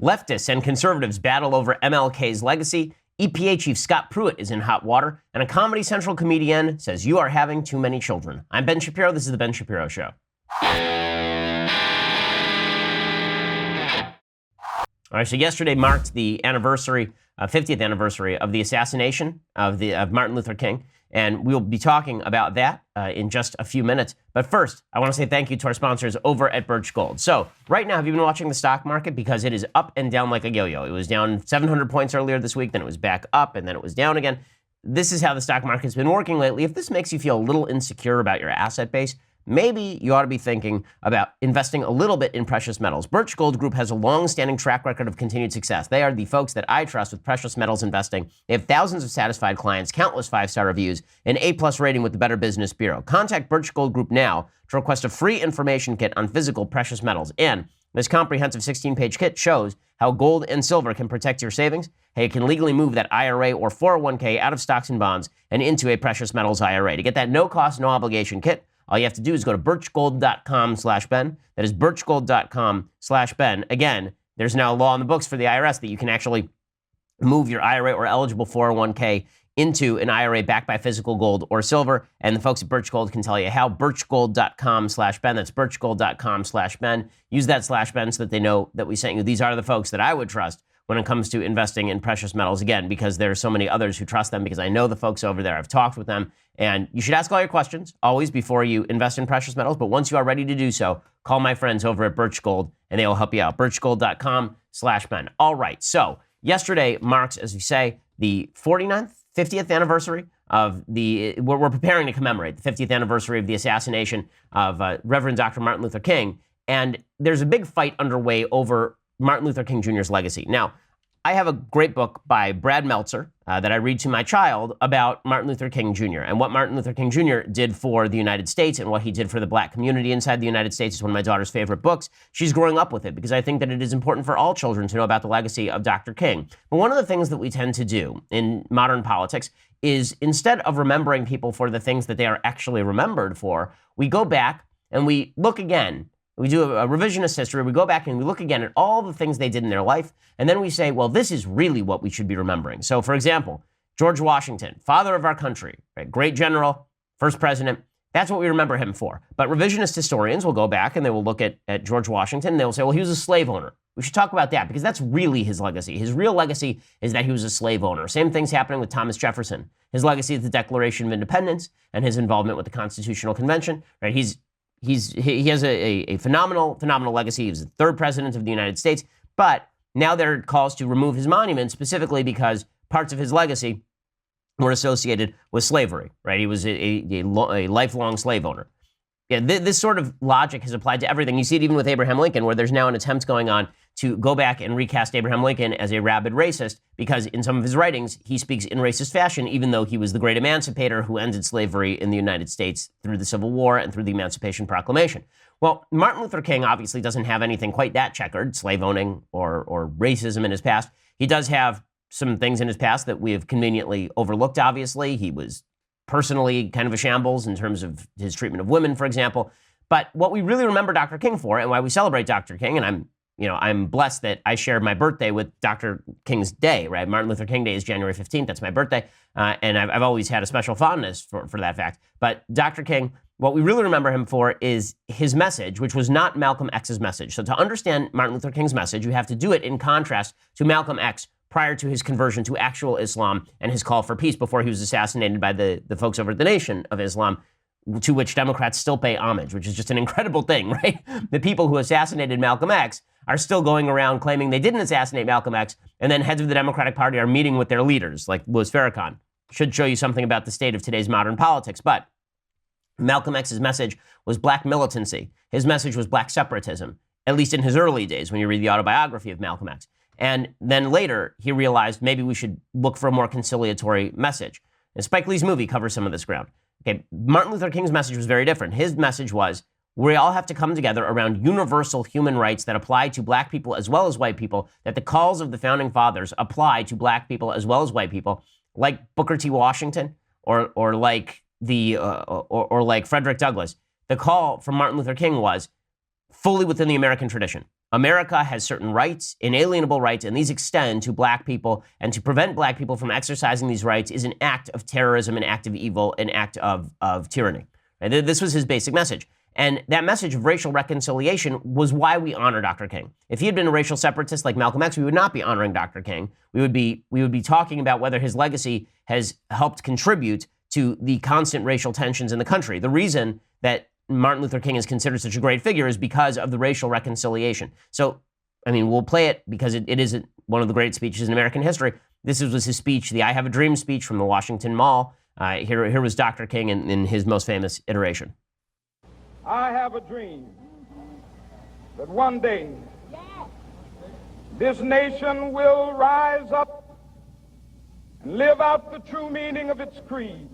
Leftists and conservatives battle over MLK's legacy. EPA Chief Scott Pruitt is in hot water. And a Comedy Central comedienne says you are having too many children. I'm Ben Shapiro. This is The Ben Shapiro Show. All right, so yesterday marked the anniversary, 50th anniversary of the assassination of Martin Luther King. And we'll be talking about that in just a few minutes. But first, I want to say thank you to our sponsors over at Birch Gold. So right now, have you been watching the stock market? Because it is up and down like a yo-yo. It was down 700 points earlier this week, then it was back up, and then it was down again. This is how the stock market's been working lately. If this makes you feel a little insecure about your asset base, maybe you ought to be thinking about investing a little bit in precious metals. Birch Gold Group has a long-standing track record of continued success. They are the folks that I trust with precious metals investing. They have thousands of satisfied clients, countless five-star reviews, an A+ rating with the Better Business Bureau. Contact Birch Gold Group now to request a free information kit on physical precious metals. And this comprehensive 16-page kit shows how gold and silver can protect your savings, how you can legally move that IRA or 401k out of stocks and bonds and into a precious metals IRA. To get that no-cost, no-obligation kit, all you have to do is go to birchgold.com/Ben. That is birchgold.com/Ben. Again, there's now a law in the books for the IRS that you can actually move your IRA or eligible 401k into an IRA backed by physical gold or silver. And the folks at Birch Gold can tell you how. birchgold.com/Ben. That's birchgold.com/Ben. Use that /Ben so that they know that we sent you. These are the folks that I would trust when it comes to investing in precious metals, again, because there are so many others who trust them, because I know the folks over there. I've talked with them. And you should ask all your questions always before you invest in precious metals. But once you are ready to do so, call my friends over at Birch Gold and they will help you out. birchgold.com/Ben. All right. So yesterday marks, as we say, the 50th anniversary of we're preparing to commemorate the 50th anniversary of the assassination of Reverend Dr. Martin Luther King. And there's a big fight underway over Martin Luther King Jr.'s legacy. Now, I have a great book by Brad Meltzer that I read to my child about Martin Luther King Jr. and what Martin Luther King Jr. did for the United States and what he did for the black community inside the United States. It's one of my daughter's favorite books. She's growing up with it because I think that it is important for all children to know about the legacy of Dr. King. But one of the things that we tend to do in modern politics is, instead of remembering people for the things that they are actually remembered for, we go back and we look again. We do a revisionist history. We go back and we look again at all the things they did in their life. And then we say, well, this is really what we should be remembering. So, for example, George Washington, father of our country, right? Great general, first president. That's what we remember him for. But revisionist historians will go back and they will look at George Washington and they will say, well, he was a slave owner. We should talk about that because that's really his legacy. His real legacy is that he was a slave owner. Same thing's happening with Thomas Jefferson. His legacy is the Declaration of Independence and his involvement with the Constitutional Convention, right? He has a phenomenal legacy. He was the third president of the United States, but now there are calls to remove his monument specifically because parts of his legacy were associated with slavery, right? He was a lifelong slave owner. Yeah, this sort of logic has applied to everything. You see it even with Abraham Lincoln, where there's now an attempt going on to go back and recast Abraham Lincoln as a rabid racist because in some of his writings, he speaks in racist fashion, even though he was the great emancipator who ended slavery in the United States through the Civil War and through the Emancipation Proclamation. Well, Martin Luther King obviously doesn't have anything quite that checkered, slave owning or racism in his past. He does have some things in his past that we have conveniently overlooked, obviously. He was personally kind of a shambles in terms of his treatment of women, for example. But what we really remember Dr. King for, and why we celebrate Dr. King, and I'm blessed that I shared my birthday with Dr. King's day, right? Martin Luther King Day is January 15th. That's my birthday. And I've always had a special fondness for that fact. But Dr. King, what we really remember him for is his message, which was not Malcolm X's message. So to understand Martin Luther King's message, you have to do it in contrast to Malcolm X prior to his conversion to actual Islam and his call for peace before he was assassinated by the folks over at the Nation of Islam, to which Democrats still pay homage, which is just an incredible thing, right? The people who assassinated Malcolm X are still going around claiming they didn't assassinate Malcolm X, and then heads of the Democratic Party are meeting with their leaders, like Louis Farrakhan. Should show you something about the state of today's modern politics. But Malcolm X's message was black militancy. His message was black separatism, at least in his early days when you read the autobiography of Malcolm X. And then later, he realized maybe we should look for a more conciliatory message. And Spike Lee's movie covers some of this ground. Okay, Martin Luther King's message was very different. His message was, we all have to come together around universal human rights that apply to black people as well as white people, that the calls of the founding fathers apply to black people as well as white people, like Booker T. Washington or like like Frederick Douglass. The call from Martin Luther King was fully within the American tradition. America has certain rights, inalienable rights, and these extend to black people. And to prevent black people from exercising these rights is an act of terrorism, an act of evil, an act of tyranny. Right? This was his basic message. And that message of racial reconciliation was why we honor Dr. King. If he had been a racial separatist like Malcolm X, we would not be honoring Dr. King. We would be talking about whether his legacy has helped contribute to the constant racial tensions in the country. The reason that Martin Luther King is considered such a great figure is because of the racial reconciliation. So, I mean, we'll play it because it is one of the great speeches in American history. This was his speech, the I Have a Dream speech from the Washington Mall. Here was Dr. King in his most famous iteration. I have a dream that one day this nation will rise up and live out the true meaning of its creed.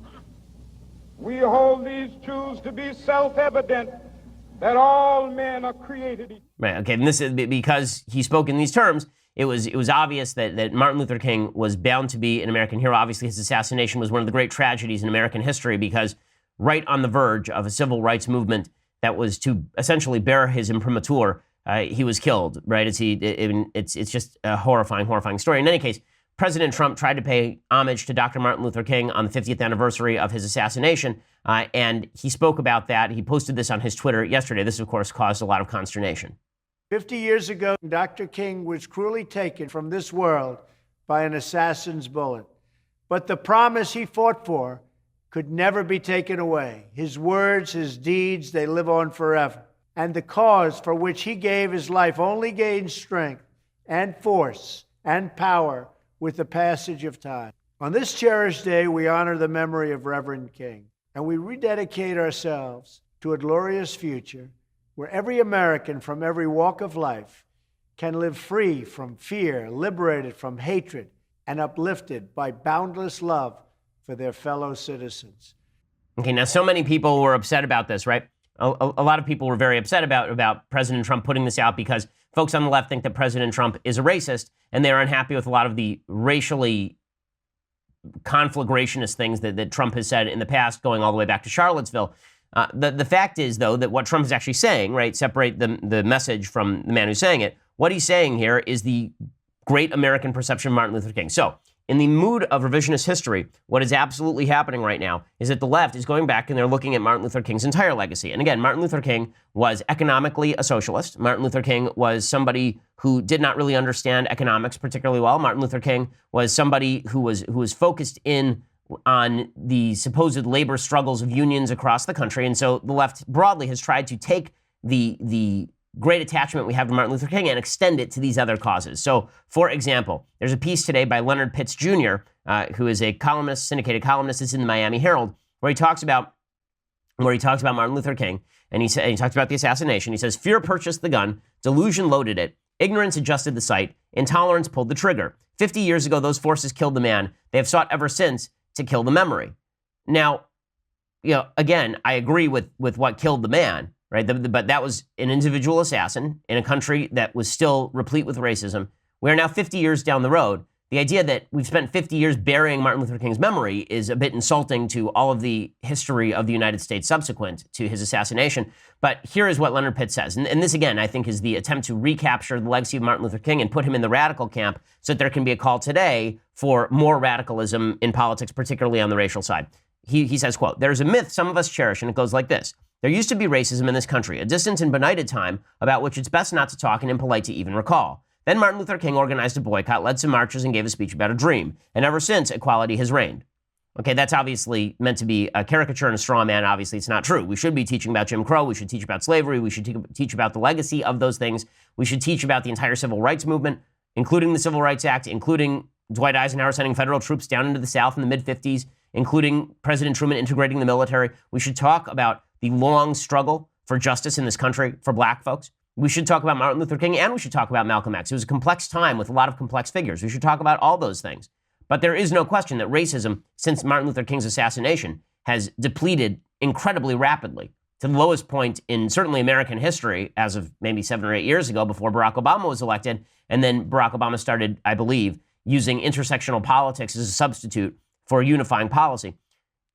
We hold these truths to be self-evident, that all men are created equal. Right, okay, and this is because he spoke in these terms. It was obvious that Martin Luther King was bound to be an American hero. Obviously, his assassination was one of the great tragedies in American history because right on the verge of a civil rights movement that was to essentially bear his imprimatur, he was killed, right? It's just a horrifying story. In any case, President Trump tried to pay homage to Dr. Martin Luther King on the 50th anniversary of his assassination, and he spoke about that. He posted this on his Twitter yesterday. This, of course, caused a lot of consternation. 50 years ago, Dr. King was cruelly taken from this world by an assassin's bullet. But the promise he fought for could never be taken away. His words, his deeds, they live on forever. And the cause for which he gave his life only gains strength and force and power with the passage of time. On this cherished day, we honor the memory of Reverend King, and we rededicate ourselves to a glorious future where every American from every walk of life can live free from fear, liberated from hatred, and uplifted by boundless love for their fellow citizens. Okay, now so many people were upset about this, right? A lot of people were very upset about President Trump putting this out because folks on the left think that President Trump is a racist, and they're unhappy with a lot of the racially conflagrationist things that Trump has said in the past, going all the way back to Charlottesville. The fact is, though, that what Trump is actually saying, right, separate the message from the man who's saying it, what he's saying here is the great American perception of Martin Luther King. So, in the mood of revisionist history, what is absolutely happening right now is that the left is going back and they're looking at Martin Luther King's entire legacy. And again, Martin Luther King was economically a socialist. Martin Luther King was somebody who did not really understand economics particularly well. Martin Luther King was somebody who was focused in on the supposed labor struggles of unions across the country. And so the left broadly has tried to take the great attachment we have to Martin Luther King and extend it to these other causes. So, for example, there's a piece today by Leonard Pitts Jr., who is a columnist, syndicated columnist. It's in the Miami Herald, where he talks about Martin Luther King, and he talks about the assassination. He says, "Fear purchased the gun, delusion loaded it, ignorance adjusted the sight, intolerance pulled the trigger. 50 years ago, those forces killed the man. They have sought ever since to kill the memory." Now, again, I agree with what killed the man. Right, but that was an individual assassin in a country that was still replete with racism. We are now 50 years down the road. The idea that we've spent 50 years burying Martin Luther King's memory is a bit insulting to all of the history of the United States subsequent to his assassination. But here is what Leonard Pitts says. And this, again, I think is the attempt to recapture the legacy of Martin Luther King and put him in the radical camp so that there can be a call today for more radicalism in politics, particularly on the racial side. He says, quote, "There's a myth some of us cherish, and it goes like this. There used to be racism in this country, a distant and benighted time about which it's best not to talk and impolite to even recall. Then Martin Luther King organized a boycott, led some marches, and gave a speech about a dream. And ever since, equality has reigned." Okay, that's obviously meant to be a caricature and a straw man. Obviously, it's not true. We should be teaching about Jim Crow. We should teach about slavery. We should teach about the legacy of those things. We should teach about the entire civil rights movement, including the Civil Rights Act, including Dwight Eisenhower sending federal troops down into the South in the mid-50s, including President Truman integrating the military. We should talk about the long struggle for justice in this country for black folks. We should talk about Martin Luther King, and we should talk about Malcolm X. It was a complex time with a lot of complex figures. We should talk about all those things. But there is no question that racism, since Martin Luther King's assassination, has depleted incredibly rapidly to the lowest point in certainly American history as of maybe 7 or 8 years ago before Barack Obama was elected. And then Barack Obama started, I believe, using intersectional politics as a substitute for unifying policy.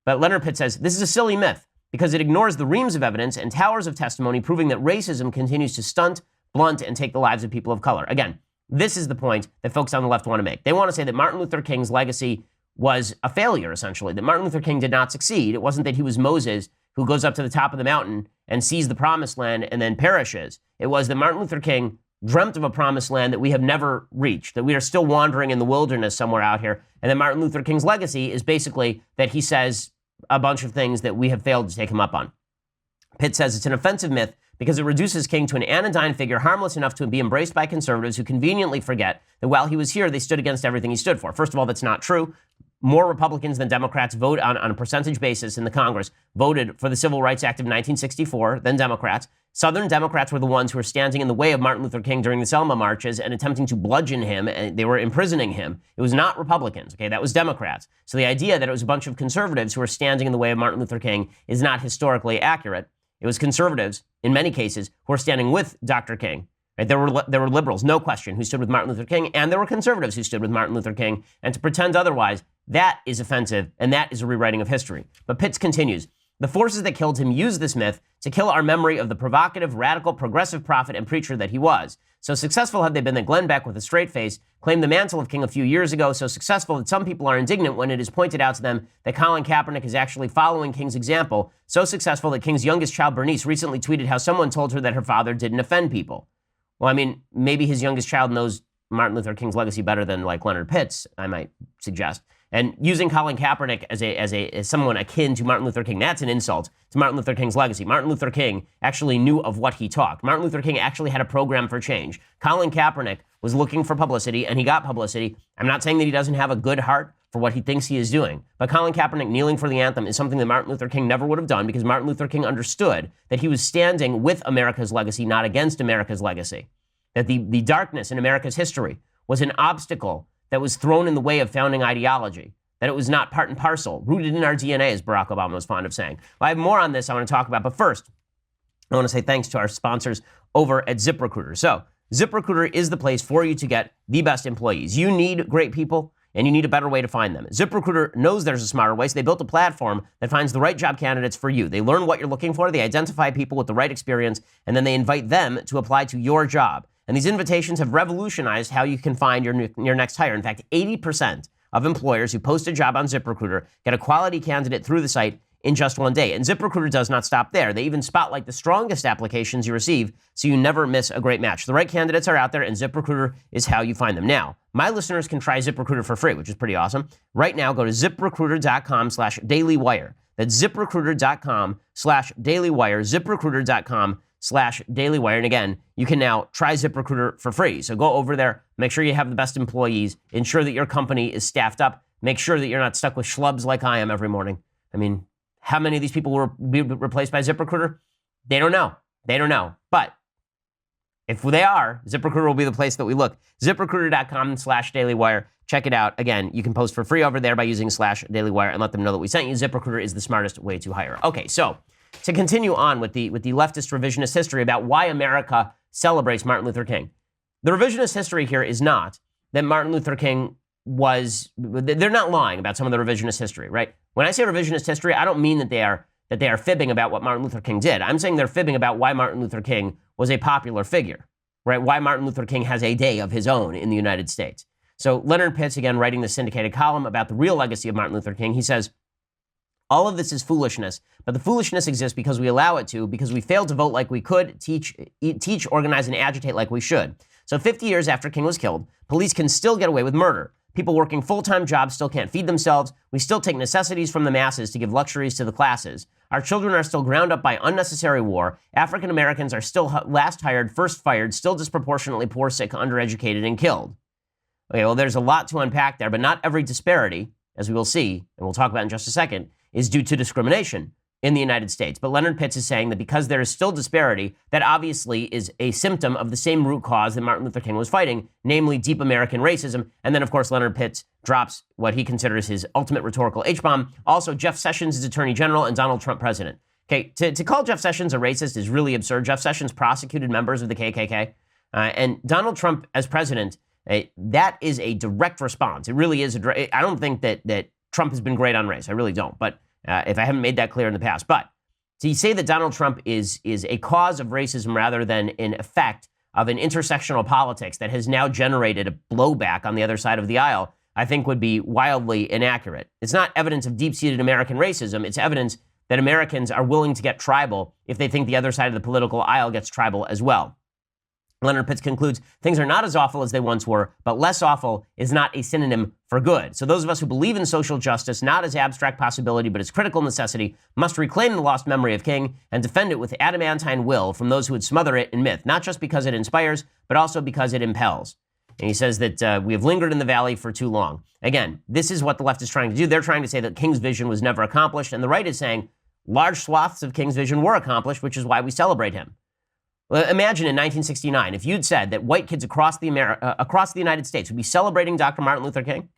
But Leonard Pitts says, "This is a silly myth, because it ignores the reams of evidence and towers of testimony proving that racism continues to stunt blunt and take the lives of people of color. Again, this is the point that folks on the left want to make. They want to say that Martin Luther King's legacy was a failure, essentially, that Martin Luther King did not succeed. It wasn't that he was Moses who goes up to the top of the mountain and sees the promised land and then perishes. It was that Martin Luther King dreamt of a promised land that we have never reached, that we are still wandering in the wilderness somewhere out here. And then Martin Luther King's legacy is basically that he says a bunch of things that we have failed to take him up on. Pitt says it's an offensive myth because it reduces King to an anodyne figure harmless enough to be embraced by conservatives who conveniently forget that while he was here, they stood against everything he stood for. First of all, that's not true. More Republicans than Democrats vote on a percentage basis in the Congress voted for the Civil Rights Act of 1964 than Democrats. Southern Democrats were the ones who were standing in the way of Martin Luther King during the Selma marches and attempting to bludgeon him, and they were imprisoning him. It was not Republicans, okay? That was Democrats. So the idea that it was a bunch of conservatives who were standing in the way of Martin Luther King is not historically accurate. It was conservatives, in many cases, who were standing with Dr. King. Right? There were liberals, no question, who stood with Martin Luther King, and there were conservatives who stood with Martin Luther King. And to pretend otherwise, that is offensive, and that is a rewriting of history. But Pitts continues, the forces that killed him used this myth to kill our memory of the provocative, radical, progressive prophet and preacher that he was. So successful have they been that Glenn Beck, with a straight face, claimed the mantle of king a few years ago, so successful that some people are indignant when it is pointed out to them that Colin Kaepernick is actually following King's example, so successful that King's youngest child, Bernice, recently tweeted how someone told her that her father didn't offend people. Well, I mean, maybe his youngest child knows Martin Luther King's legacy better than, like, Leonard Pitts, I might suggest. And using Colin Kaepernick as someone akin to Martin Luther King, that's an insult to Martin Luther King's legacy. Martin Luther King actually knew of what he talked. Martin Luther King actually had a program for change. Colin Kaepernick was looking for publicity, and he got publicity. I'm not saying that he doesn't have a good heart for what he thinks he is doing, but Colin Kaepernick kneeling for the anthem is something that Martin Luther King never would have done, because Martin Luther King understood that he was standing with America's legacy, not against America's legacy. That the darkness in America's history was an obstacle that was thrown in the way of founding ideology, that it was not part and parcel, rooted in our DNA, as Barack Obama was fond of saying. Well, I have more on this I want to talk about, but first, I want to say thanks to our sponsors over at ZipRecruiter. So, ZipRecruiter is the place for you to get the best employees. You need great people, and you need a better way to find them. ZipRecruiter knows there's a smarter way, so they built a platform that finds the right job candidates for you. They learn what you're looking for, they identify people with the right experience, and then they invite them to apply to your job. And these invitations have revolutionized how you can find your next hire. In fact, 80% of employers who post a job on ZipRecruiter get a quality candidate through the site in just one day. And ZipRecruiter does not stop there. They even spotlight the strongest applications you receive, so you never miss a great match. The right candidates are out there, and ZipRecruiter is how you find them. Now, my listeners can try ZipRecruiter for free, which is pretty awesome. Right now, go to ZipRecruiter.com/dailywire. That's ZipRecruiter.com/dailywire. ZipRecruiter.com/dailywire. And again, you can now try ZipRecruiter for free. So go over there, make sure you have the best employees, ensure that your company is staffed up, make sure that you're not stuck with schlubs like I am every morning. I mean, how many of these people will be replaced by ZipRecruiter? They don't know. They don't know. But if they are, ZipRecruiter will be the place that we look. ZipRecruiter.com/dailywire. Check it out. Again, you can post for free over there by using /dailywire and let them know that we sent you. ZipRecruiter is the smartest way to hire. Okay, so to continue on with the leftist revisionist history about why America celebrates Martin Luther King. The revisionist history here is not that Martin Luther King they're not lying about some of the revisionist history, right? When I say revisionist history, I don't mean that they are fibbing about what Martin Luther King did. I'm saying they're fibbing about why Martin Luther King was a popular figure, right? Why Martin Luther King has a day of his own in the United States. So Leonard Pitts, again, writing the syndicated column about the real legacy of Martin Luther King, he says, all of this is foolishness, but the foolishness exists because we allow it to, because we failed to vote like we could, teach, organize, and agitate like we should. So 50 years after King was killed, police can still get away with murder. People working full-time jobs still can't feed themselves. We still take necessities from the masses to give luxuries to the classes. Our children are still ground up by unnecessary war. African Americans are still last hired, first fired, still disproportionately poor, sick, undereducated, and killed. Okay, well, there's a lot to unpack there, but not every disparity, as we will see, and we'll talk about in just a second, is due to discrimination in the United States. But Leonard Pitts is saying that because there is still disparity, that obviously is a symptom of the same root cause that Martin Luther King was fighting, namely deep American racism. And then, of course, Leonard Pitts drops what he considers his ultimate rhetorical H-bomb. Also, Jeff Sessions is Attorney General and Donald Trump president. Okay, to call Jeff Sessions a racist is really absurd. Jeff Sessions prosecuted members of the KKK. And Donald Trump as president, that is a direct response. It really is. I don't think that Trump has been great on race. I really don't. But if I haven't made that clear in the past. But to say that Donald Trump is a cause of racism rather than an effect of an intersectional politics that has now generated a blowback on the other side of the aisle, I think would be wildly inaccurate. It's not evidence of deep-seated American racism. It's evidence that Americans are willing to get tribal if they think the other side of the political aisle gets tribal as well. Leonard Pitts concludes, things are not as awful as they once were, but less awful is not a synonym for good. So those of us who believe in social justice, not as abstract possibility, but as critical necessity, must reclaim the lost memory of King and defend it with adamantine will from those who would smother it in myth, not just because it inspires, but also because it impels. And he says that we have lingered in the valley for too long. Again, this is what the left is trying to do. They're trying to say that King's vision was never accomplished, and the right is saying large swaths of King's vision were accomplished, which is why we celebrate him. Imagine in 1969, if you'd said that white kids across the United States would be celebrating Dr. Martin Luther King,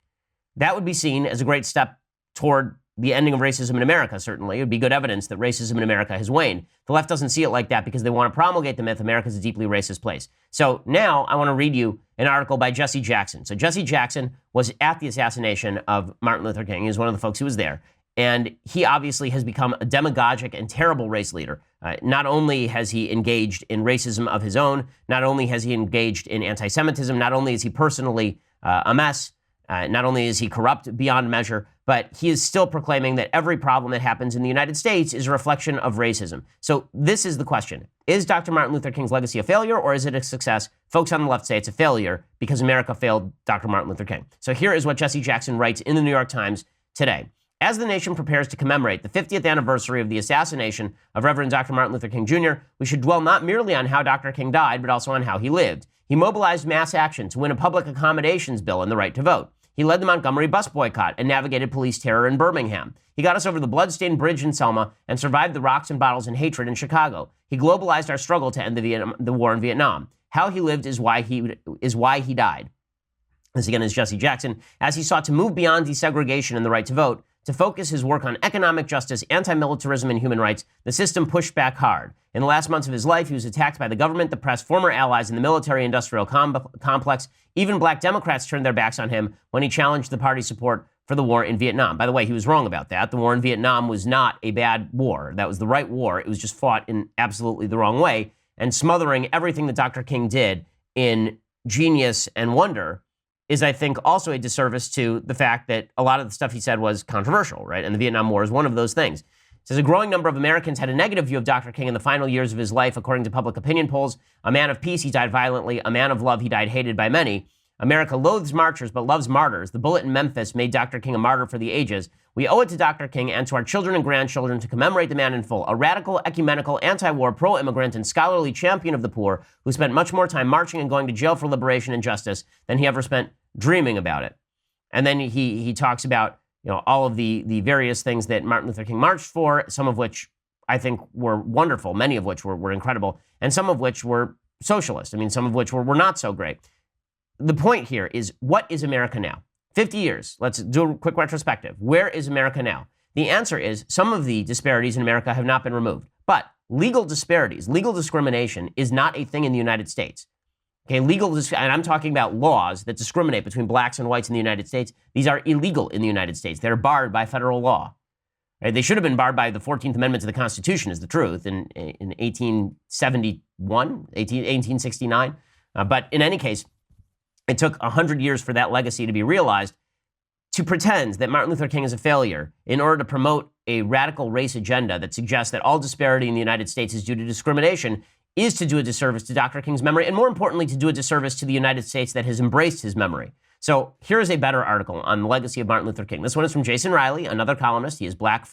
that would be seen as a great step toward the ending of racism in America, certainly. It would be good evidence that racism in America has waned. The left doesn't see it like that because they want to promulgate the myth America is a deeply racist place. So now I want to read you an article by Jesse Jackson. So Jesse Jackson was at the assassination of Martin Luther King. He was one of the folks who was there. And he obviously has become a demagogic and terrible race leader. Not only has he engaged in racism of his own, not only has he engaged in anti-Semitism, not only is he personally a mess, not only is he corrupt beyond measure, but he is still proclaiming that every problem that happens in the United States is a reflection of racism. So this is the question. Is Dr. Martin Luther King's legacy a failure or is it a success? Folks on the left say it's a failure because America failed Dr. Martin Luther King. So here is what Jesse Jackson writes in the New York Times today. As the nation prepares to commemorate the 50th anniversary of the assassination of Reverend Dr. Martin Luther King Jr., we should dwell not merely on how Dr. King died, but also on how he lived. He mobilized mass action to win a public accommodations bill and the right to vote. He led the Montgomery bus boycott and navigated police terror in Birmingham. He got us over the bloodstained bridge in Selma and survived the rocks and bottles and hatred in Chicago. He globalized our struggle to end the war in Vietnam. How he lived is why he died. This again is Jesse Jackson. As he sought to move beyond desegregation and the right to vote, to focus his work on economic justice, anti-militarism, and human rights, the system pushed back hard. In the last months of his life, he was attacked by the government, the press, former allies in the military-industrial complex. Even black Democrats turned their backs on him when he challenged the party's support for the war in Vietnam. By the way, he was wrong about that. The war in Vietnam was not a bad war. That was the right war. It was just fought in absolutely the wrong way. And smothering everything that Dr. King did in genius and wonder is, I think, also a disservice to the fact that a lot of the stuff he said was controversial, right? And the Vietnam War is one of those things. It says a growing number of Americans had a negative view of Dr. King in the final years of his life, according to public opinion polls. A man of peace, he died violently. A man of love, he died hated by many. America loathes marchers but loves martyrs. The bullet in Memphis made Dr. King a martyr for the ages. We owe it to Dr. King and to our children and grandchildren to commemorate the man in full, a radical, ecumenical, anti-war, pro-immigrant, and scholarly champion of the poor who spent much more time marching and going to jail for liberation and justice than he ever spent dreaming about it. And then he talks about, you know, all of the various things that Martin Luther King marched for, some of which I think were wonderful, many of which were incredible, and some of which were socialist. I mean, some of which were not so great. The point here is, what is America now? 50 years. Let's do a quick retrospective. Where is America now? The answer is some of the disparities in America have not been removed. But legal disparities, legal discrimination is not a thing in the United States. Okay, and I'm talking about laws that discriminate between blacks and whites in the United States. These are illegal in the United States. They're barred by federal law. Right? They should have been barred by the 14th Amendment to the Constitution, is the truth, in 1871, 1869. But in any case, it took 100 years for that legacy to be realized. To pretend that Martin Luther King is a failure in order to promote a radical race agenda that suggests that all disparity in the United States is due to discrimination is to do a disservice to Dr. King's memory, and more importantly, to do a disservice to the United States that has embraced his memory. So here is a better article on the legacy of Martin Luther King. This one is from Jason Riley, another columnist. He's a black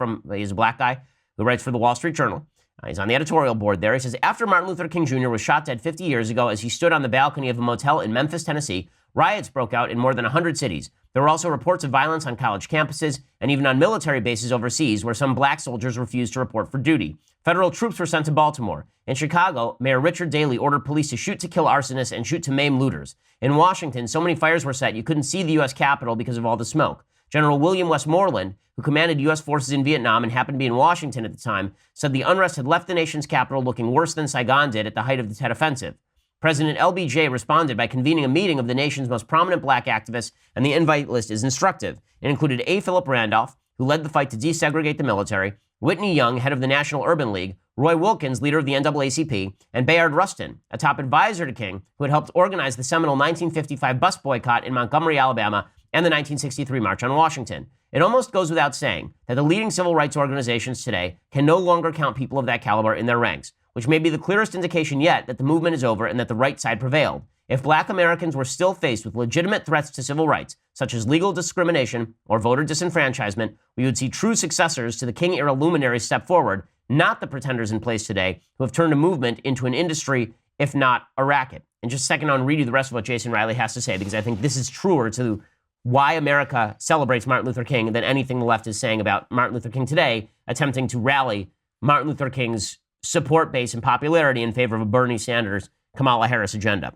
guy who writes for the Wall Street Journal. He's on the editorial board there. He says, after Martin Luther King Jr. was shot dead 50 years ago as he stood on the balcony of a motel in Memphis, Tennessee, riots broke out in more than 100 cities. There were also reports of violence on college campuses and even on military bases overseas where some black soldiers refused to report for duty. Federal troops were sent to Baltimore. In Chicago, Mayor Richard Daley ordered police to shoot to kill arsonists and shoot to maim looters. In Washington, so many fires were set you couldn't see the U.S. Capitol because of all the smoke. General William Westmoreland, who commanded U.S. forces in Vietnam and happened to be in Washington at the time, said the unrest had left the nation's capital looking worse than Saigon did at the height of the Tet Offensive. President LBJ responded by convening a meeting of the nation's most prominent black activists, and the invite list is instructive. It included A. Philip Randolph, who led the fight to desegregate the military, Whitney Young, head of the National Urban League, Roy Wilkins, leader of the NAACP, and Bayard Rustin, a top advisor to King, who had helped organize the seminal 1955 bus boycott in Montgomery, Alabama, and the 1963 March on Washington. It almost goes without saying that the leading civil rights organizations today can no longer count people of that caliber in their ranks, which may be the clearest indication yet that the movement is over and that the right side prevailed. If Black Americans were still faced with legitimate threats to civil rights, such as legal discrimination or voter disenfranchisement, we would see true successors to the King-era luminaries step forward, not the pretenders in place today who have turned a movement into an industry, if not a racket. In just a second, I'll read you the rest of what Jason Riley has to say, because I think this is truer to why America celebrates Martin Luther King than anything the left is saying about Martin Luther King today, attempting to rally Martin Luther King's support base and popularity in favor of a Bernie Sanders, Kamala Harris agenda.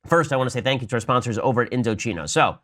First, I want to say thank you to our sponsors over at Indochino. So,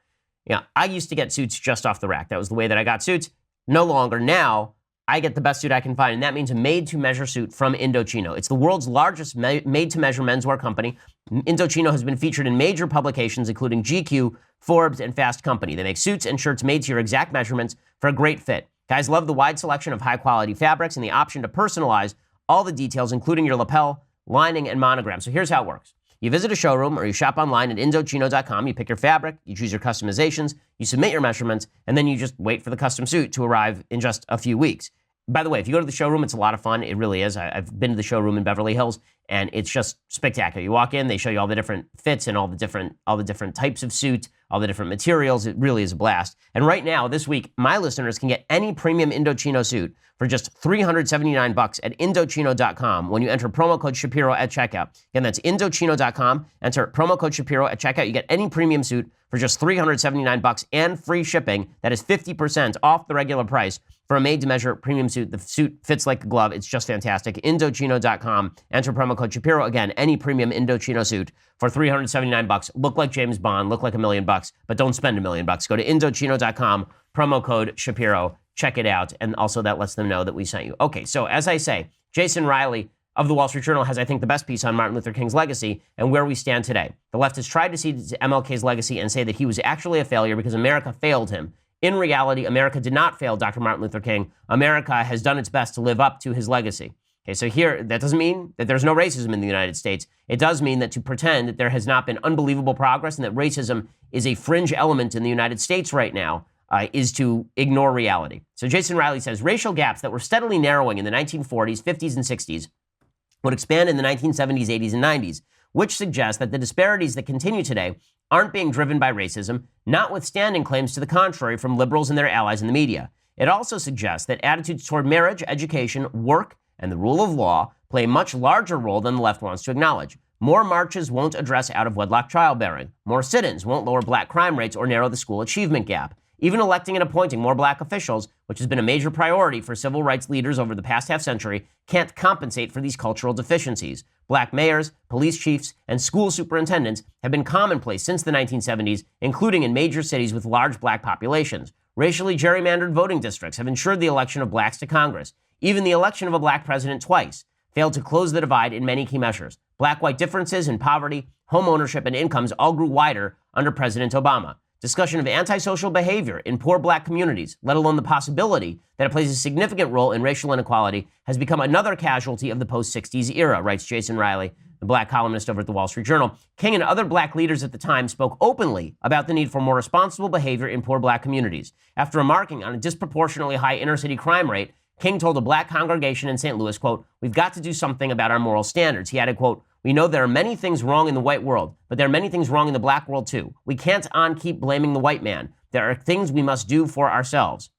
I used to get suits just off the rack. That was the way that I got suits. No longer. Now, I get the best suit I can find, and that means a made-to-measure suit from Indochino. It's the world's largest made-to-measure menswear company. Indochino has been featured in major publications, including GQ, Forbes, and Fast Company. They make suits and shirts made to your exact measurements for a great fit. Guys love the wide selection of high-quality fabrics and the option to personalize all the details, including your lapel, lining, and monogram. So here's how it works. You visit a showroom or you shop online at Indochino.com. You pick your fabric, you choose your customizations, you submit your measurements, and then you just wait for the custom suit to arrive in just a few weeks. By the way, if you go to the showroom, it's a lot of fun. It really is. I've been to the showroom in Beverly Hills, and it's just spectacular. You walk in, they show you all the different fits and all the different types of suit, all the different materials. It really is a blast. And right now, this week, my listeners can get any premium Indochino suit for just $379 at Indochino.com when you enter promo code Shapiro at checkout. Again, that's Indochino.com. Enter promo code Shapiro at checkout. You get any premium suit for just $379 and free shipping. That is 50% off the regular price for a made-to-measure premium suit. The suit fits like a glove. It's just fantastic. Indochino.com. Enter promo code Shapiro. Again, any premium Indochino suit for $379. Look like James Bond. Look like $1 million, but don't spend $1 million. Go to Indochino.com. Promo code Shapiro. Check it out. And also that lets them know that we sent you. Okay, so as I say, Jason Riley of the Wall Street Journal has, I think, the best piece on Martin Luther King's legacy and where we stand today. The left has tried to see MLK's legacy and say that he was actually a failure because America failed him. In reality, America did not fail Dr. Martin Luther King. America has done its best to live up to his legacy. Okay, so here, that doesn't mean that there's no racism in the United States. It does mean that to pretend that there has not been unbelievable progress and that racism is a fringe element in the United States right now is to ignore reality. So Jason Riley says, racial gaps that were steadily narrowing in the 1940s, 50s, and 60s would expand in the 1970s, 80s, and 90s, which suggests that the disparities that continue today aren't being driven by racism, notwithstanding claims to the contrary from liberals and their allies in the media. It also suggests that attitudes toward marriage, education, work, and the rule of law play a much larger role than the left wants to acknowledge. More marches won't address out-of-wedlock childbearing. More sit-ins won't lower black crime rates or narrow the school achievement gap. Even electing and appointing more black officials, which has been a major priority for civil rights leaders over the past half-century, can't compensate for these cultural deficiencies. Black mayors, police chiefs, and school superintendents have been commonplace since the 1970s, including in major cities with large black populations. Racially gerrymandered voting districts have ensured the election of blacks to Congress. Even the election of a black president twice failed to close the divide in many key measures. Black-white differences in poverty, home ownership, and incomes all grew wider under President Obama. Discussion of antisocial behavior in poor black communities, let alone the possibility that it plays a significant role in racial inequality, has become another casualty of the post-60s era, writes Jason Riley, the black columnist over at the Wall Street Journal. King and other black leaders at the time spoke openly about the need for more responsible behavior in poor black communities. After remarking on a disproportionately high inner-city crime rate, King told a black congregation in St. Louis, quote, "We've got to do something about our moral standards." He added, quote, "We know there are many things wrong in the white world, but there are many things wrong in the black world too. We can't keep blaming the white man. There are things we must do for ourselves."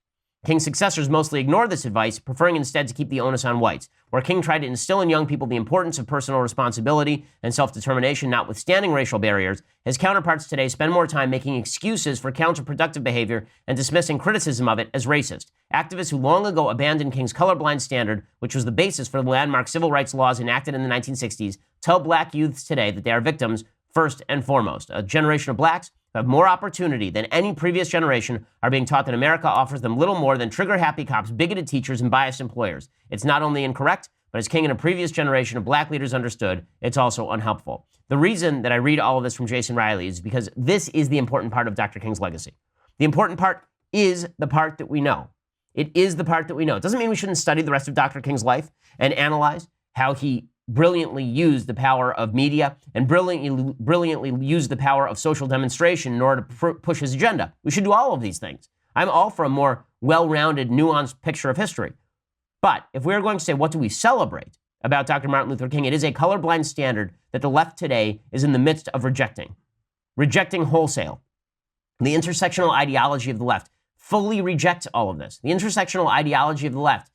King's successors mostly ignored this advice, preferring instead to keep the onus on whites. Where King tried to instill in young people the importance of personal responsibility and self-determination, notwithstanding racial barriers, his counterparts today spend more time making excuses for counterproductive behavior and dismissing criticism of it as racist. Activists who long ago abandoned King's colorblind standard, which was the basis for the landmark civil rights laws enacted in the 1960s, tell black youths today that they are victims first and foremost. A generation of blacks who have more opportunity than any previous generation are being taught that America offers them little more than trigger-happy cops, bigoted teachers, and biased employers. It's not only incorrect, but as King and a previous generation of black leaders understood, it's also unhelpful. The reason that I read all of this from Jason Riley is because this is the important part of Dr. King's legacy. The important part is the part that we know. It is the part that we know. It doesn't mean we shouldn't study the rest of Dr. King's life and analyze how he brilliantly used the power of media and brilliantly used the power of social demonstration in order to push his agenda. We should do all of these things. I'm all for a more well-rounded, nuanced picture of history. But if we're going to say, what do we celebrate about Dr. Martin Luther King, it is a colorblind standard that the left today is in the midst of rejecting wholesale. The intersectional ideology of the left fully rejects all of this. The intersectional ideology of the left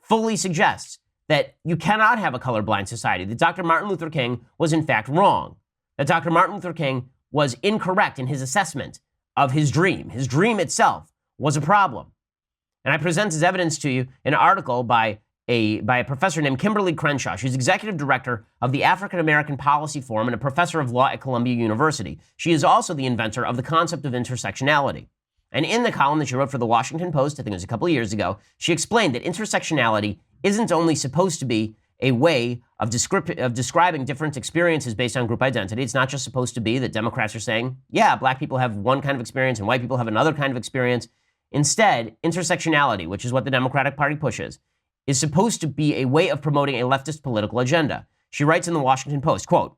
fully suggests that you cannot have a colorblind society, that Dr. Martin Luther King was in fact wrong, that Dr. Martin Luther King was incorrect in his assessment of his dream. His dream itself was a problem. And I present as evidence to you an article by a professor named Kimberly Crenshaw. She's executive director of the African American Policy Forum and a professor of law at Columbia University. She is also the inventor of the concept of intersectionality. And in the column that she wrote for the Washington Post, I think it was a couple of years ago, she explained that intersectionality isn't only supposed to be a way of describing different experiences based on group identity. It's not just supposed to be that Democrats are saying, yeah, black people have one kind of experience and white people have another kind of experience. Instead, intersectionality, which is what the Democratic Party pushes, is supposed to be a way of promoting a leftist political agenda. She writes in the Washington Post, quote,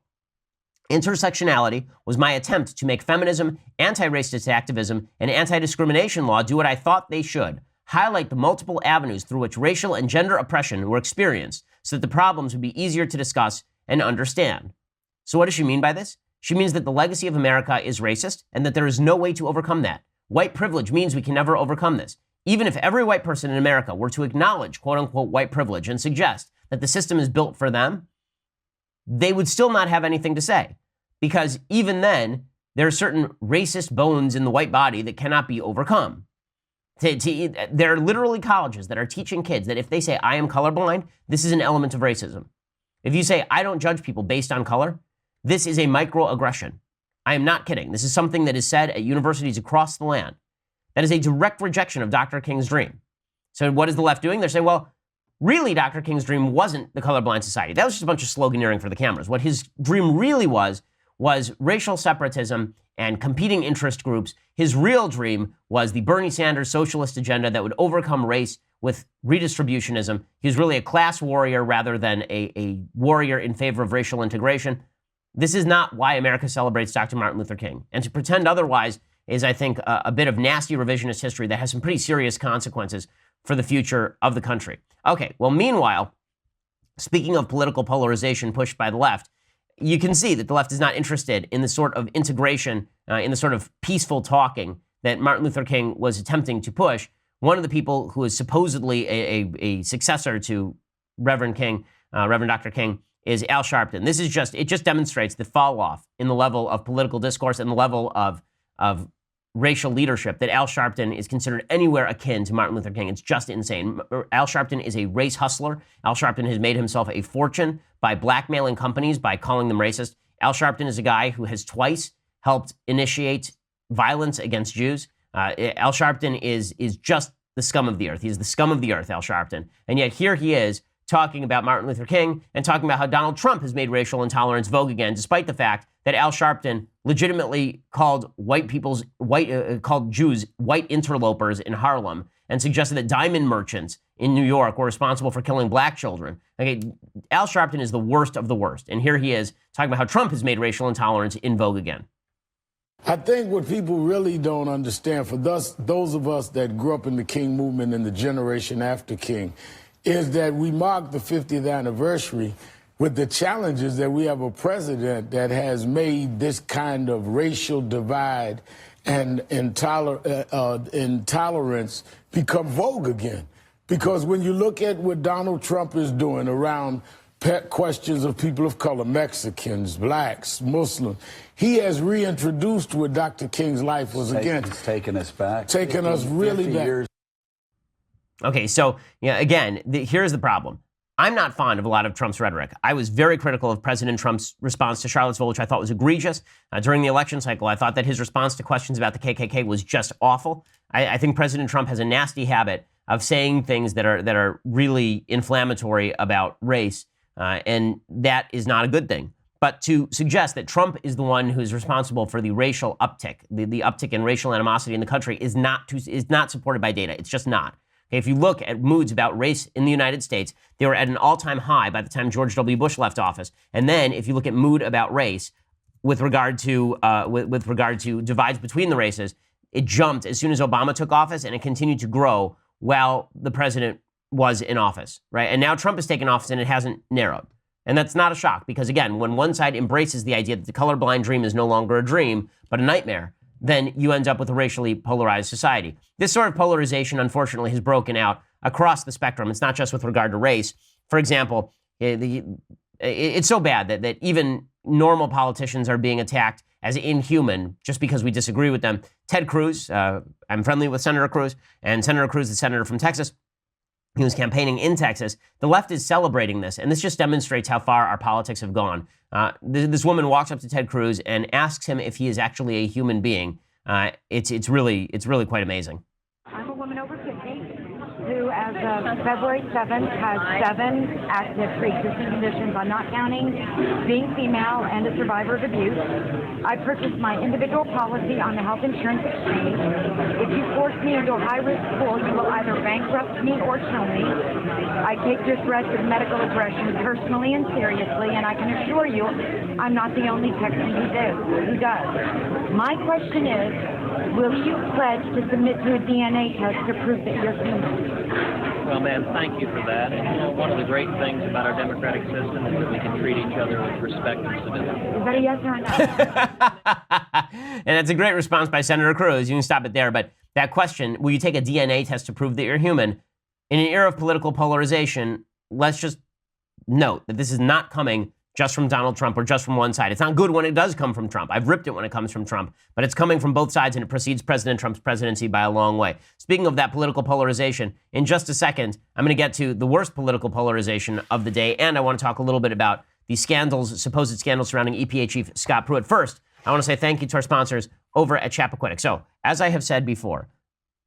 intersectionality was my attempt to make feminism, anti-racist activism, and anti-discrimination law do what I thought they should, highlight the multiple avenues through which racial and gender oppression were experienced so that the problems would be easier to discuss and understand. So what does she mean by this? She means that the legacy of America is racist and that there is no way to overcome that. White privilege means we can never overcome this. Even if every white person in America were to acknowledge quote-unquote white privilege and suggest that the system is built for them, they would still not have anything to say. Because even then, there are certain racist bones in the white body that cannot be overcome. There are literally colleges that are teaching kids that if they say, I am colorblind, this is an element of racism. If you say, I don't judge people based on color, this is a microaggression. I am not kidding. This is something that is said at universities across the land. That is a direct rejection of Dr. King's dream. So what is the left doing? They're saying, well, really Dr. King's dream wasn't the colorblind society. That was just a bunch of sloganeering for the cameras. What his dream really was racial separatism and competing interest groups. His real dream was the Bernie Sanders socialist agenda that would overcome race with redistributionism. He was really a class warrior rather than a warrior in favor of racial integration. This is not why America celebrates Dr. Martin Luther King. And to pretend otherwise is, I think, a bit of nasty revisionist history that has some pretty serious consequences for the future of the country. Okay, well, meanwhile, speaking of political polarization pushed by the left, you can see that the left is not interested in the sort of integration, in the sort of peaceful talking that Martin Luther King was attempting to push. One of the people who is supposedly a successor to Reverend Dr. King, is Al Sharpton. It just demonstrates the fall off in the level of political discourse and the level of racial leadership that Al Sharpton is considered anywhere akin to Martin Luther King. It's just insane. Al Sharpton is a race hustler. Al Sharpton has made himself a fortune by blackmailing companies, by calling them racist. Al Sharpton is a guy who has twice helped initiate violence against Jews. Al Sharpton is just the scum of the earth. He's the scum of the earth, Al Sharpton. And yet here he is talking about Martin Luther King and talking about how Donald Trump has made racial intolerance vogue again, despite the fact that Al Sharpton legitimately called called Jews white interlopers in Harlem and suggested that diamond merchants in New York were responsible for killing black children. Okay, Al Sharpton is the worst of the worst. And here he is talking about how Trump has made racial intolerance in vogue again. I think what people really don't understand, for those of us that grew up in the King movement and the generation after King, is that we mark the 50th anniversary with the challenges that we have a president that has made this kind of racial divide and intolerance become vogue again. Because when you look at what Donald Trump is doing around pet questions of people of color, Mexicans, blacks, Muslims, he has reintroduced what Dr. King's life was against. It's taken us back. Taken us really back. Years. Okay, so again, here's the problem. I'm not fond of a lot of Trump's rhetoric. I was very critical of President Trump's response to Charlottesville, which I thought was egregious. During the election cycle, I thought that his response to questions about the KKK was just awful. I think President Trump has a nasty habit of saying things that are really inflammatory about race, and that is not a good thing. But to suggest that Trump is the one who is responsible for the racial uptick, the uptick in racial animosity in the country is not supported by data. It's just not. Okay, if you look at moods about race in the United States, they were at an all-time high by the time George W. Bush left office. And then if you look at mood about race with regard to divides between the races, it jumped as soon as Obama took office, and it continued to grow while the president was in office, right? And now Trump has taken office and it hasn't narrowed. And that's not a shock because, again, when one side embraces the idea that the colorblind dream is no longer a dream, but a nightmare, then you end up with a racially polarized society. This sort of polarization, unfortunately, has broken out across the spectrum. It's not just with regard to race. For example, it's so bad that even normal politicians are being attacked as inhuman just because we disagree with them. Ted Cruz, I'm friendly with Senator Cruz, and Senator Cruz, the senator from Texas, he was campaigning in Texas. The left is celebrating this, and this just demonstrates how far our politics have gone. This woman walks up to Ted Cruz and asks him if he is actually a human being. It's really quite amazing. I'm a woman over 50 who, as of February 7th, has 7 active pre-existing conditions. I'm not counting being female and a survivor of abuse. I purchased my individual policy on the health insurance exchange. If you force me into a high-risk pool, you will either bankrupt me or kill me. I take your threats of medical aggression personally and seriously, and I can assure you I'm not the only Texan who does. My question is, will you pledge to submit to a DNA test to prove that you're human? Well, ma'am, thank you for that. And one of the great things about our democratic system is that we can treat each other with respect and civility. Is that a yes or a no? And that's a great response by Senator Cruz. You can stop it there. But that question, will you take a DNA test to prove that you're human? In an era of political polarization, let's just note that this is not coming just from Donald Trump or just from one side. It's not good when it does come from Trump. I've ripped it when it comes from Trump, but it's coming from both sides and it precedes President Trump's presidency by a long way. Speaking of that political polarization, in just a second, I'm going to get to the worst political polarization of the day, and I want to talk a little bit about the scandals, supposed scandals surrounding EPA Chief Scott Pruitt. First, I want to say thank you to our sponsors over at Chappaquiddick. So, as I have said before,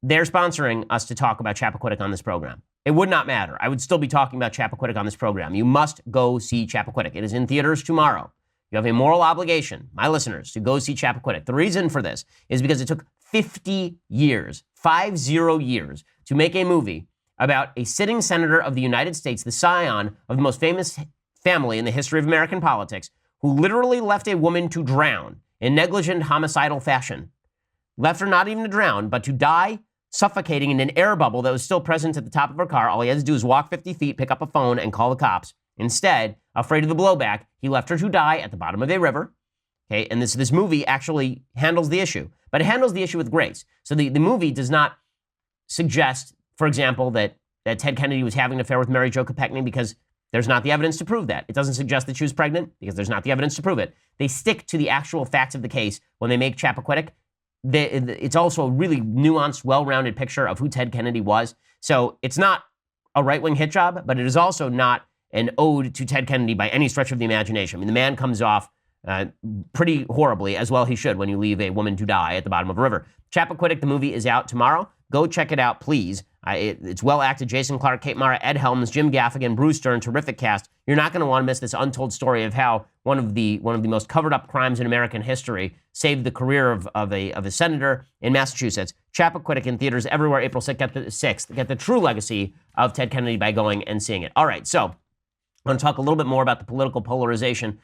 they're sponsoring us to talk about Chappaquiddick on this program. It would not matter. I would still be talking about Chappaquiddick on this program. You must go see Chappaquiddick. It is in theaters tomorrow. You have a moral obligation, my listeners, to go see Chappaquiddick. The reason for this is because it took 50 years, 50 years, to make a movie about a sitting senator of the United States, the scion of the most famous family in the history of American politics, who literally left a woman to drown in negligent homicidal fashion. Left her not even to drown, but to die suffocating in an air bubble that was still present at the top of her car. All he had to do was walk 50 feet, pick up a phone, and call the cops. Instead, afraid of the blowback, he left her to die at the bottom of a river. Okay, and this movie actually handles the issue, but it handles the issue with grace. So the movie does not suggest, for example, that Ted Kennedy was having an affair with Mary Jo Kopechne because there's not the evidence to prove that. It doesn't suggest that she was pregnant because there's not the evidence to prove it. They stick to the actual facts of the case when they make Chappaquiddick. It's also a really nuanced, well-rounded picture of who Ted Kennedy was. So it's not a right-wing hit job, but it is also not an ode to Ted Kennedy by any stretch of the imagination. I mean, the man comes off pretty horribly, as well he should, when you leave a woman to die at the bottom of a river. Chappaquiddick, the movie, is out tomorrow. Go check it out, please. It's well acted. Jason Clarke, Kate Mara, Ed Helms, Jim Gaffigan, Bruce Stern, terrific cast. You're not going to want to miss this untold story of how one of the most covered up crimes in American history saved the career of a senator in Massachusetts. Chappaquiddick in theaters everywhere April 6th. Get the true legacy of Ted Kennedy by going and seeing it. All right, so I want to talk a little bit more about the political polarization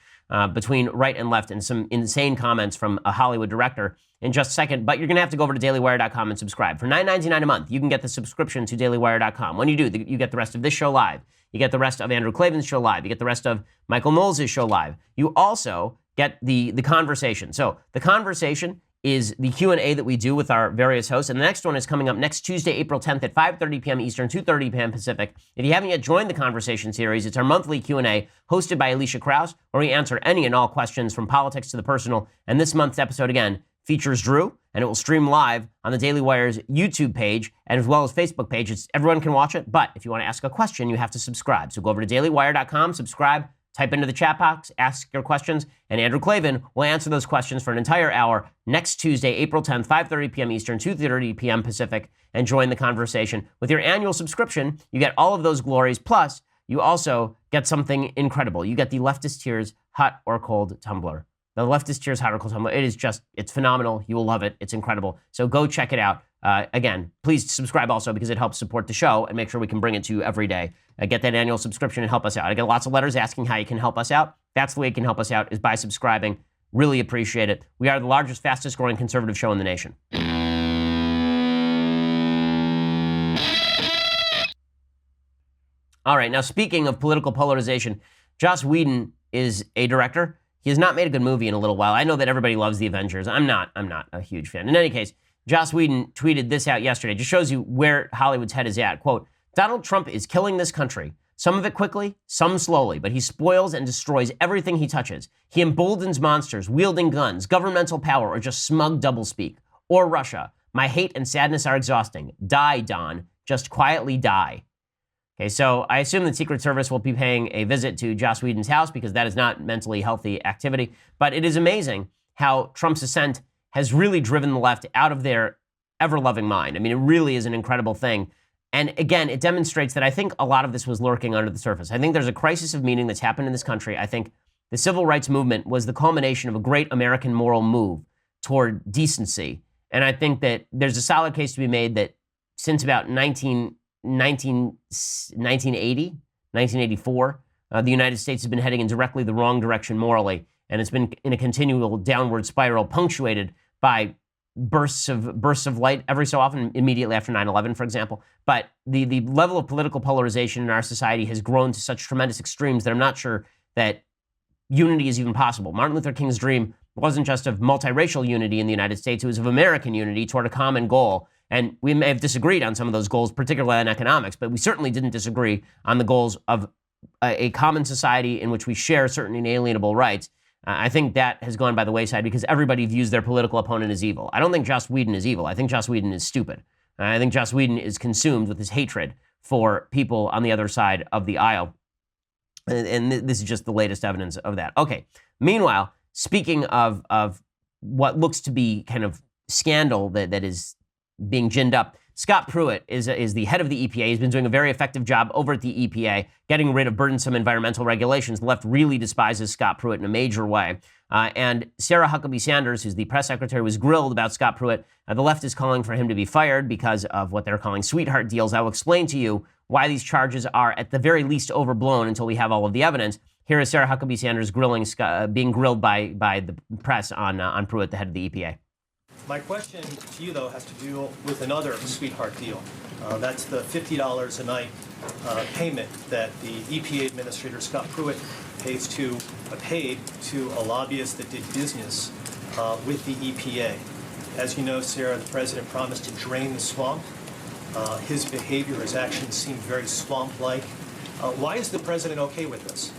between right and left and some insane comments from a Hollywood director in just a second, but you're going to have to go over to dailywire.com and subscribe. For $9.99 a month, you can get the subscription to dailywire.com. When you do, you get the rest of this show live. You get the rest of Andrew Klavan's show live. You get the rest of Michael Knowles' show live. You also get the conversation. So the conversation is the Q&A that we do with our various hosts. And the next one is coming up next Tuesday, April 10th at 5:30 p.m. Eastern, 2:30 p.m. Pacific. If you haven't yet joined the conversation series, it's our monthly Q&A hosted by Alicia Krause, where we answer any and all questions from politics to the personal. And this month's episode, again, features Drew, and it will stream live on the Daily Wire's YouTube page and as well as Facebook page. Everyone can watch it, but if you want to ask a question, you have to subscribe. So go over to dailywire.com, subscribe, type into the chat box, ask your questions, and Andrew Klavan will answer those questions for an entire hour next Tuesday, April 10th, 5:30 p.m. Eastern, 2:30 p.m. Pacific, and join the conversation. With your annual subscription, you get all of those glories, plus you also get something incredible. You get the Leftist Tears hot or cold tumbler. The Leftist Cheers Hot or Cold Tumblr. It is just, it's phenomenal. You will love it. It's incredible. So go check it out. Again, please subscribe also because it helps support the show and make sure we can bring it to you every day. Get that annual subscription and help us out. I get lots of letters asking how you can help us out. That's the way you can help us out, is by subscribing. Really appreciate it. We are the largest, fastest growing conservative show in the nation. All right, now speaking of political polarization, Joss Whedon is a director. He has not made a good movie in a little while. I know that everybody loves The Avengers. I'm not a huge fan. In any case, Joss Whedon tweeted this out yesterday. Just shows you where Hollywood's head is at. Quote, Donald Trump is killing this country. Some of it quickly, some slowly, but he spoils and destroys everything he touches. He emboldens monsters, wielding guns, governmental power, or just smug doublespeak. Or Russia. My hate and sadness are exhausting. Die, Don. Just quietly die. Okay, so I assume the Secret Service will be paying a visit to Joss Whedon's house because that is not mentally healthy activity. But it is amazing how Trump's ascent has really driven the left out of their ever-loving mind. I mean, it really is an incredible thing. And again, it demonstrates that I think a lot of this was lurking under the surface. I think there's a crisis of meaning that's happened in this country. I think the civil rights movement was the culmination of a great American moral move toward decency. And I think that there's a solid case to be made that since about 1984, the United States has been heading in directly the wrong direction morally. And it's been in a continual downward spiral punctuated by bursts of light every so often, immediately after 9/11, for example. But the level of political polarization in our society has grown to such tremendous extremes that I'm not sure that unity is even possible. Martin Luther King's dream wasn't just of multiracial unity in the United States, it was of American unity toward a common goal. And we may have disagreed on some of those goals, particularly on economics, but we certainly didn't disagree on the goals of a common society in which we share certain inalienable rights. I think that has gone by the wayside because everybody views their political opponent as evil. I don't think Joss Whedon is evil. I think Joss Whedon is stupid. I think Joss Whedon is consumed with his hatred for people on the other side of the aisle. And this is just the latest evidence of that. Okay. Meanwhile, speaking of what looks to be kind of scandal that is being ginned up, Scott Pruitt is the head of the EPA. He's been doing a very effective job over at the EPA, getting rid of burdensome environmental regulations. The left really despises Scott Pruitt in a major way. And Sarah Huckabee Sanders, who's the press secretary, was grilled about Scott Pruitt. The left is calling for him to be fired because of what they're calling sweetheart deals. I will explain to you why these charges are at the very least overblown until we have all of the evidence. Here is Sarah Huckabee Sanders being grilled by the press on Pruitt, the head of the EPA. My question to you, though, has to do with another sweetheart deal. That's the $50 a night payment that the EPA Administrator, Scott Pruitt, paid to a lobbyist that did business with the EPA. As you know, Sarah, the President promised to drain the swamp. His behavior, his actions seem very swamp-like. Why is the President okay with this?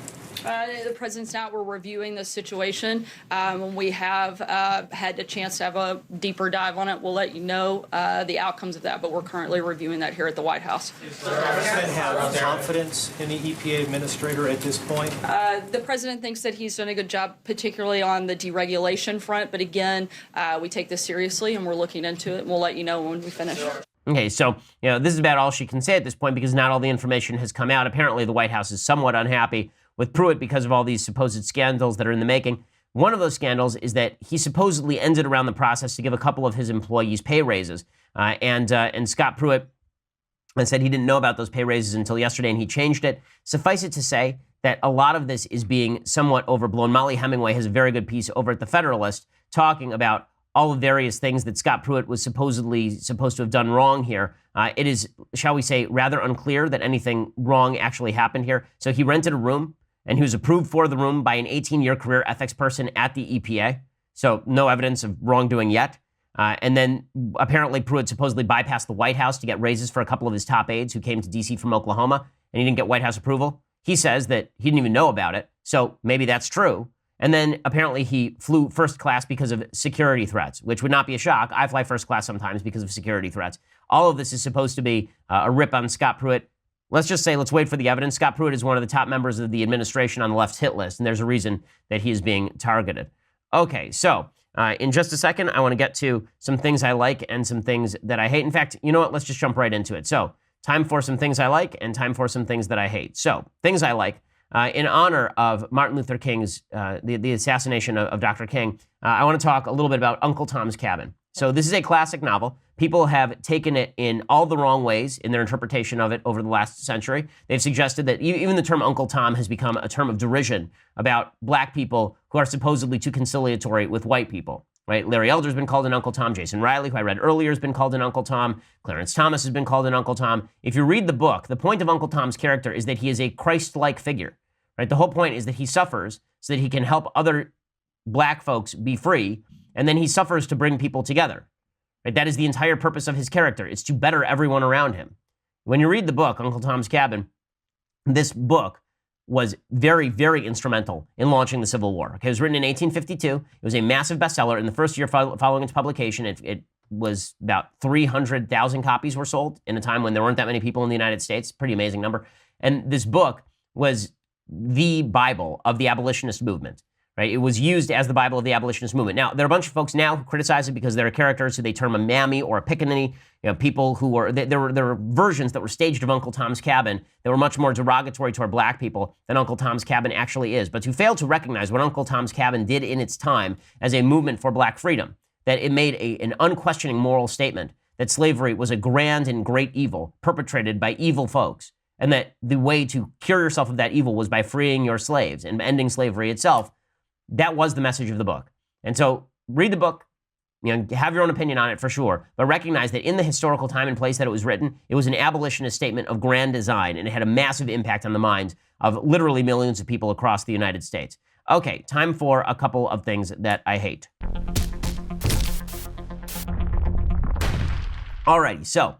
The President's not. We're reviewing the situation. We have had a chance to have a deeper dive on it. We'll let you know the outcomes of that, but we're currently reviewing that here at the White House. Does the President have confidence in the EPA Administrator at this point? The President thinks that he's done a good job, particularly on the deregulation front, but again, we take this seriously and we're looking into it, and we'll let you know when we finish. Okay, so this is about all she can say at this point because not all the information has come out. Apparently, the White House is somewhat unhappy with Pruitt because of all these supposed scandals that are in the making. One of those scandals is that he supposedly ended around the process to give a couple of his employees pay raises. And Scott Pruitt said he didn't know about those pay raises until yesterday, and he changed it. Suffice it to say that a lot of this is being somewhat overblown. Molly Hemingway has a very good piece over at The Federalist talking about all the various things that Scott Pruitt was supposed to have done wrong here. It is, shall we say, rather unclear that anything wrong actually happened here. So he rented a room, and he was approved for the room by an 18-year career ethics person at the EPA. So no evidence of wrongdoing yet. And then apparently Pruitt supposedly bypassed the White House to get raises for a couple of his top aides who came to D.C. from Oklahoma, and he didn't get White House approval. He says that he didn't even know about it, so maybe that's true. And then apparently he flew first class because of security threats, which would not be a shock. I fly first class sometimes because of security threats. All of this is supposed to be a rip on Scott Pruitt. Let's just say, let's wait for the evidence. Scott Pruitt is one of the top members of the administration on the left's hit list, and there's a reason that he is being targeted. Okay, so in just a second, I want to get to some things I like and some things that I hate. In fact, you know what? Let's just jump right into it. So time for some things I like and time for some things that I hate. So things I like. in honor of Martin Luther King's, the assassination of Dr. King, I want to talk a little bit about Uncle Tom's Cabin. So this is a classic novel. People have taken it in all the wrong ways in their interpretation of it over the last century. They've suggested that even the term Uncle Tom has become a term of derision about black people who are supposedly too conciliatory with white people. Right? Larry Elder's been called an Uncle Tom. Jason Riley, who I read earlier, has been called an Uncle Tom. Clarence Thomas has been called an Uncle Tom. If you read the book, the point of Uncle Tom's character is that he is a Christ-like figure. Right? The whole point is that he suffers so that he can help other black folks be free, and then he suffers to bring people together. Right? That is the entire purpose of his character. It's to better everyone around him. When you read the book, Uncle Tom's Cabin, this book was very, very instrumental in launching the Civil War. Okay, it was written in 1852. It was a massive bestseller. In the first year following its publication, it was about 300,000 copies were sold in a time when there weren't that many people in the United States. Pretty amazing number. And this book was the Bible of the abolitionist movement. Right? It was used as the Bible of the abolitionist movement. Now, there are a bunch of folks now who criticize it because there are characters who they term a mammy or a pickaninny, people who were, there were versions that were staged of Uncle Tom's Cabin that were much more derogatory toward black people than Uncle Tom's Cabin actually is. But who failed to recognize what Uncle Tom's Cabin did in its time as a movement for black freedom, that it made an unquestioning moral statement that slavery was a grand and great evil perpetrated by evil folks, and that the way to cure yourself of that evil was by freeing your slaves and ending slavery itself. That was the message of the book. And so read the book, have your own opinion on it for sure, but recognize that in the historical time and place that it was written, it was an abolitionist statement of grand design, and it had a massive impact on the minds of literally millions of people across the United States. Okay, time for a couple of things that I hate. Alrighty, so a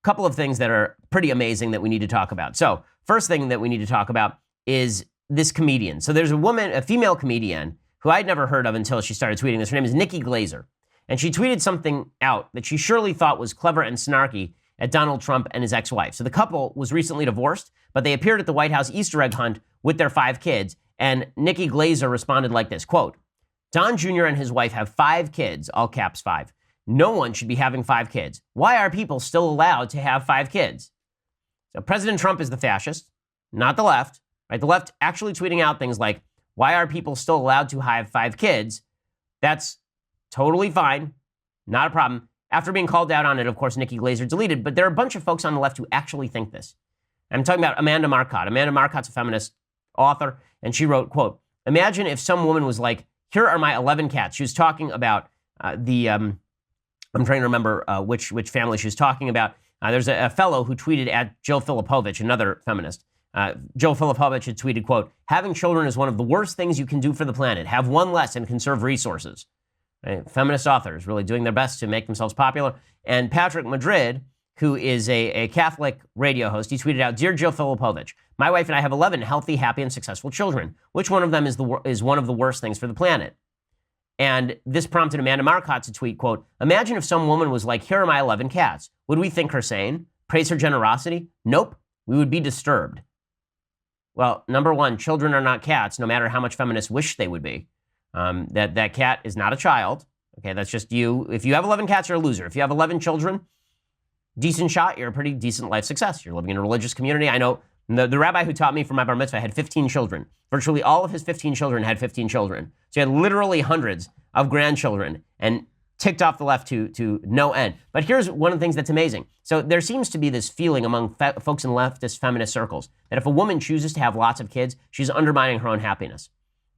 couple of things that are pretty amazing that we need to talk about. So first thing that we need to talk about is this comedian. So there's a female comedian who I'd never heard of until she started tweeting this. Her name is Nikki Glaser. And she tweeted something out that she surely thought was clever and snarky at Donald Trump and his ex-wife. So the couple was recently divorced, but they appeared at the White House Easter egg hunt with their 5 kids. And Nikki Glaser responded like this, quote, "Don Jr. and his wife have 5 kids, all caps 5. No one should be having 5 kids. Why are people still allowed to have 5 kids?" So President Trump is the fascist, not the left. Right? The left actually tweeting out things like, why are people still allowed to have 5 kids? That's totally fine. Not a problem. After being called out on it, of course, Nikki Glaser deleted, but there are a bunch of folks on the left who actually think this. I'm talking about Amanda Marcotte. Amanda Marcotte's a feminist author, and she wrote, quote, "Imagine if some woman was like, here are my 11 cats." She was talking about I'm trying to remember which family she was talking about. There's a fellow who tweeted at Jill Filipovich, another feminist. Joe Filipovich had tweeted, quote, "Having children is one of the worst things you can do for the planet. Have one less and conserve resources." Right? Feminist authors really doing their best to make themselves popular. And Patrick Madrid, who is a Catholic radio host, he tweeted out, "Dear Joe Filipovich, my wife and I have 11 healthy, happy, and successful children. Which one of them is one of the worst things for the planet?" And this prompted Amanda Marcotte to tweet, quote, "Imagine if some woman was like, here are my 11 cats. Would we think her sane? Praise her generosity? Nope. We would be disturbed." Well, number one, children are not cats, no matter how much feminists wish they would be. That cat is not a child. Okay, that's just you. If you have 11 cats, you're a loser. If you have 11 children, decent shot, you're a pretty decent life success. You're living in a religious community. I know the rabbi who taught me for my bar mitzvah had 15 children. Virtually all of his 15 children had 15 children. So he had literally hundreds of grandchildren and ticked off the left to no end. But here's one of the things that's amazing. So there seems to be this feeling among folks in leftist feminist circles that if a woman chooses to have lots of kids, she's undermining her own happiness.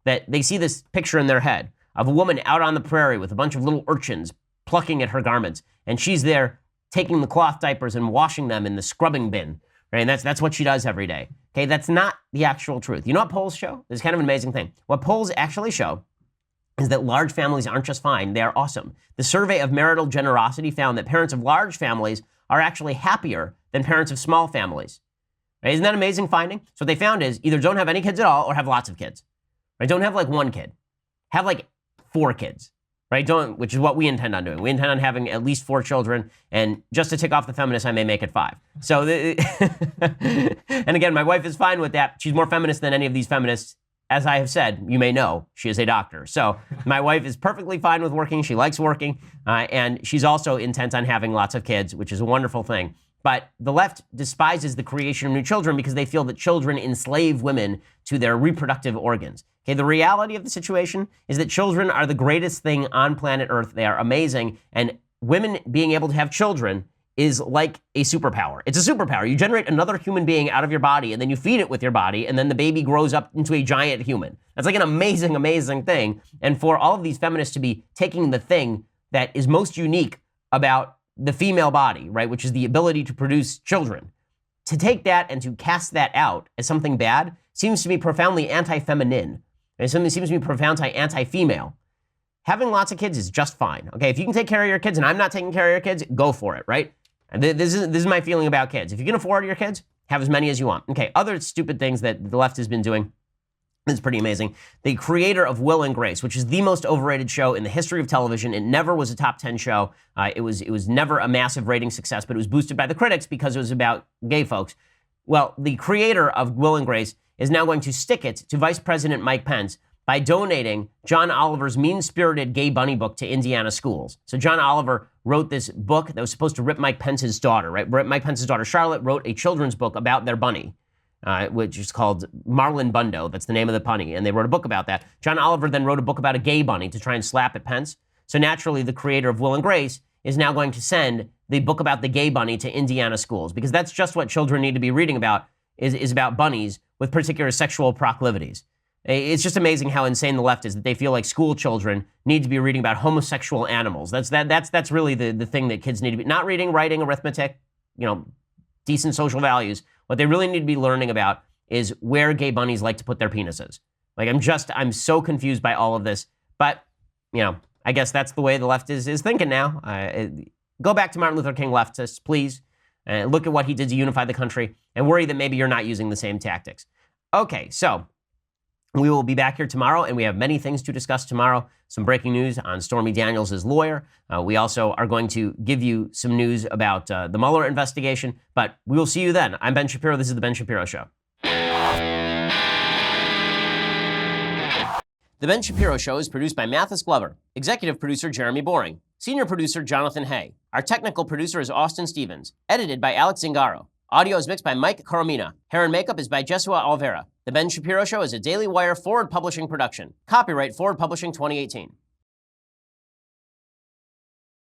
That they see this picture in their head of a woman out on the prairie with a bunch of little urchins plucking at her garments, and she's there taking the cloth diapers and washing them in the scrubbing bin. Right? And that's what she does every day. Okay, that's not the actual truth. You know what polls show? This is kind of an amazing thing. What polls actually show is that large families aren't just fine, they are awesome. The survey of marital generosity found that parents of large families are actually happier than parents of small families. Right? Isn't that an amazing finding? So what they found is either don't have any kids at all or have lots of kids. Right? Don't have like 1 kid. Have like 4 kids. Right? Which is what we intend on doing. We intend on having at least 4 children, and just to tick off the feminists, I may make it 5. So, and again, my wife is fine with that. She's more feminist than any of these feminists. As I have said, you may know, she is a doctor. So my wife is perfectly fine with working. She likes working. And she's also intent on having lots of kids, which is a wonderful thing. But the left despises the creation of new children because they feel that children enslave women to their reproductive organs. Okay, the reality of the situation is that children are the greatest thing on planet Earth. They are amazing. And women being able to have children is like a superpower. It's a superpower. You generate another human being out of your body, and then you feed it with your body, and then the baby grows up into a giant human. That's like an amazing, amazing thing. And for all of these feminists to be taking the thing that is most unique about the female body, right, which is the ability to produce children, to take that and to cast that out as something bad seems to me profoundly anti-feminine. It seems to me profoundly anti-female. Having lots of kids is just fine. Okay, if you can take care of your kids and I'm not taking care of your kids, go for it, right? And this is my feeling about kids. If you can afford your kids, have as many as you want. Okay, other stupid things that the left has been doing. It's pretty amazing. The creator of Will and Grace, which is the most overrated show in the history of television. It never was a top 10 show. It was never a massive rating success, but it was boosted by the critics because it was about gay folks. Well, the creator of Will and Grace is now going to stick it to Vice President Mike Pence by donating John Oliver's mean-spirited gay bunny book to Indiana schools. So John Oliver wrote this book that was supposed to rip Mike Pence's daughter, right? Mike Pence's daughter, Charlotte, wrote a children's book about their bunny, which is called Marlon Bundo. That's the name of the bunny. And they wrote a book about that. John Oliver then wrote a book about a gay bunny to try and slap at Pence. So naturally, the creator of Will and Grace is now going to send the book about the gay bunny to Indiana schools, because that's just what children need to be reading about, is about bunnies with particular sexual proclivities. It's just amazing how insane the left is, that they feel like school children need to be reading about homosexual animals. That's really the thing that kids need to be, not reading, writing, arithmetic, decent social values. What they really need to be learning about is where gay bunnies like to put their penises. Like, I'm so confused by all of this. But, I guess that's the way the left is thinking now. Go back to Martin Luther King, leftists, please. Look at what he did to unify the country and worry that maybe you're not using the same tactics. Okay, so we will be back here tomorrow, and we have many things to discuss tomorrow. Some breaking news on Stormy Daniels' lawyer. We also are going to give you some news about the Mueller investigation, but we will see you then. I'm Ben Shapiro. This is The Ben Shapiro Show. The Ben Shapiro Show is produced by Mathis Glover, executive producer Jeremy Boring, senior producer Jonathan Hay. Our technical producer is Austin Stevens, edited by Alex Zingaro. Audio is mixed by Mike Coromina. Hair and makeup is by Jesua Alvera. The Ben Shapiro Show is a Daily Wire Forward Publishing production. Copyright Forward Publishing 2018.